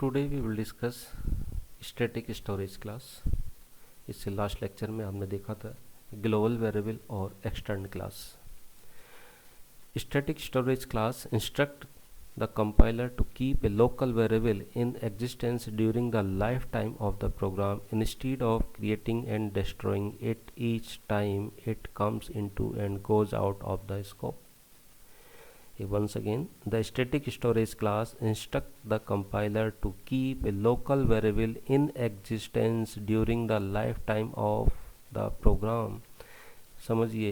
Today we will discuss static storage class. इससे last lecture में हमने देखा था ग्लोबल वेरिएबल और external class. Static storage class instruct the compiler to keep a local variable in existence during the lifetime of the program instead of creating and destroying it each time it comes into and goes out of the scope. Once again, the static storage class instructs the compiler to keep a local variable in existence during the lifetime of the program. समझिए,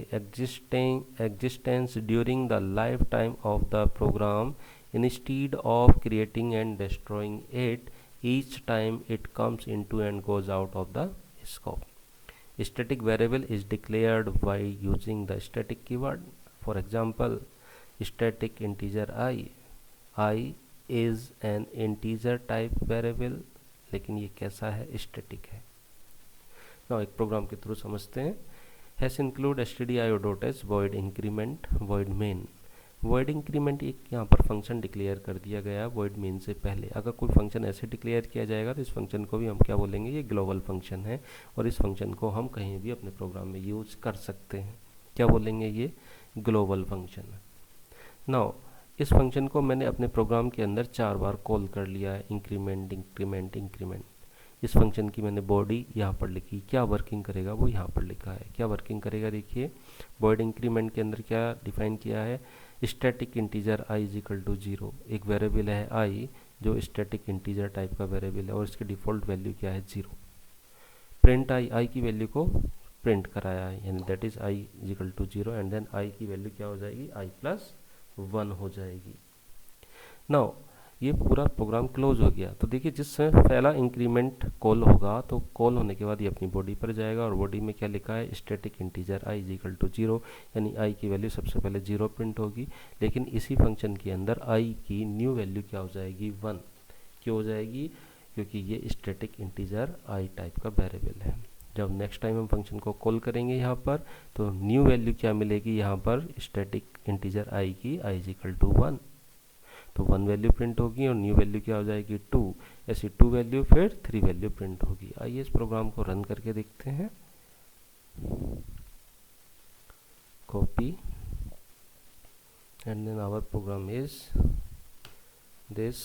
existence during the lifetime of the program instead of creating and destroying it each time it comes into and goes out of the scope. Static variable is declared by using the static keyword. For example, static integer I is an integer type variable, लेकिन ये कैसा है? Static है। now एक programme के थ्रू समझते हैं। Hash include stdio.h void increment void main। void increment एक यहाँ पर फंक्शन डिक्लेयर कर दिया गया void main से पहले। अगर कोई फंक्शन ऐसे डिक्लेयर किया जाएगा तो इस फंक्शन को भी हम क्या बोलेंगे? ये ग्लोबल फंक्शन है और इस फंक्शन को हम कहीं भी अपने प्रोग्राम में यूज कर सकते हैं। क्या बोलेंगे? ये ग्लोबल फंक्शन है। नाउ इस फंक्शन को मैंने अपने प्रोग्राम के अंदर 4 बार कॉल कर लिया है, इंक्रीमेंट इंक्रीमेंट इंक्रीमेंट। इस फंक्शन की मैंने बॉडी यहाँ पर लिखी। क्या वर्किंग करेगा वो यहाँ पर लिखा है। क्या वर्किंग करेगा? देखिए, वॉइड इंक्रीमेंट के अंदर क्या डिफाइन किया है? Static integer i is equal to 0। एक वेरिएबल है i जो स्टैटिक इंटीजर टाइप का वेरिएबल है और इसकी डिफ़ॉल्ट वैल्यू क्या है? 0। प्रिंट i की वैल्यू को प्रिंट कराया है, यानी that is i is equal to 0 and then i की वैल्यू क्या हो जाएगी? i प्लस 1 हो जाएगी। नाउ ये पूरा प्रोग्राम क्लोज हो गया। तो देखिए, जिस समय पहला इंक्रीमेंट कॉल होगा तो कॉल होने के बाद ये अपनी बॉडी पर जाएगा और बॉडी में क्या लिखा है? Static integer i is equal to 0, यानी i की वैल्यू सबसे पहले 0 प्रिंट होगी। लेकिन इसी फंक्शन के अंदर i की न्यू वैल्यू क्या हो जाएगी? 1। क्यों हो जाएगी? क्योंकि ये स्टैटिक इंटीजर i टाइप का वेरिएबल है। जब नेक्स्ट टाइम हम फंक्शन को कॉल करेंगे यहाँ पर तो न्यू वैल्यू क्या मिलेगी? यहाँ पर स्टैटिक इंटीजर i की i इज इक्वल टू 1, तो 1 वैल्यू प्रिंट होगी और न्यू वैल्यू क्या हो जाएगी? 2। ऐसी 2 वैल्यू फिर 3 वैल्यू प्रिंट होगी। आइए इस प्रोग्राम को रन करके देखते हैं। Copy and then our program is this.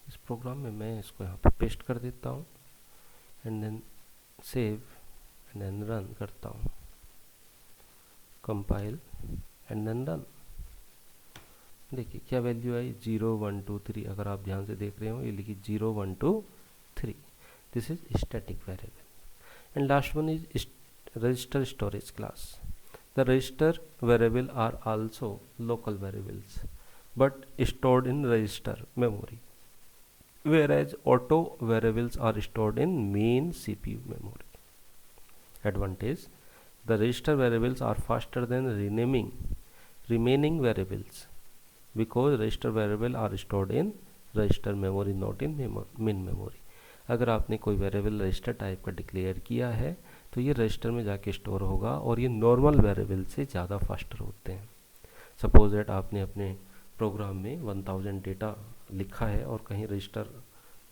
इस प्रोग्राम में मैं इसको यहाँ पे पेस्ट कर देता हूँ and then save and then run करता हूँ। Compile and then run. देखिए क्या वैल्यू आई? 0 1 2 3। अगर आप ध्यान से देख रहे हो ये लिखी 0 1 2 3। This is static variable. And last one is register storage class. The register variable are also local variables but stored in register memory, whereas auto variables are stored in main CPU memory. Advantage: the register variables are faster than remaining variables because register variable are stored in register memory, not in main memory. अगर आपने कोई variable resistor type का declare किया है तो ये register में जाके स्टोर होगा और ये नॉर्मल वेरिएबल से ज़्यादा फास्टर होते हैं। सपोज दैट आपने अपने प्रोग्राम में 1000 डेटा लिखा है और कहीं रजिस्टर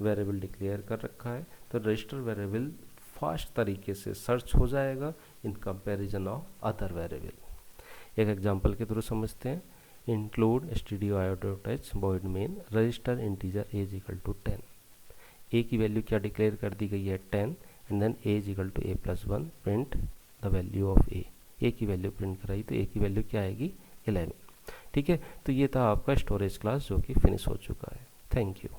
वेरिएबल डिक्लेयर कर रखा है तो रजिस्टर वेरिएबल फास्ट तरीके से सर्च हो जाएगा in comparison of other variable. एक एग्जांपल के थ्रू समझते हैं। Include stdio.h void main register integer a is equal to 10। a की वैल्यू क्या डिक्लेयर कर दी गई है? 10 and then a is equal to a plus 1। Print the value of a की वैल्यू प्रिंट कराई तो a की वैल्यू क्या आएगी? 11। ठीक है, तो ये था आपका स्टोरेज क्लास जो कि फिनिश हो चुका है। Thank you.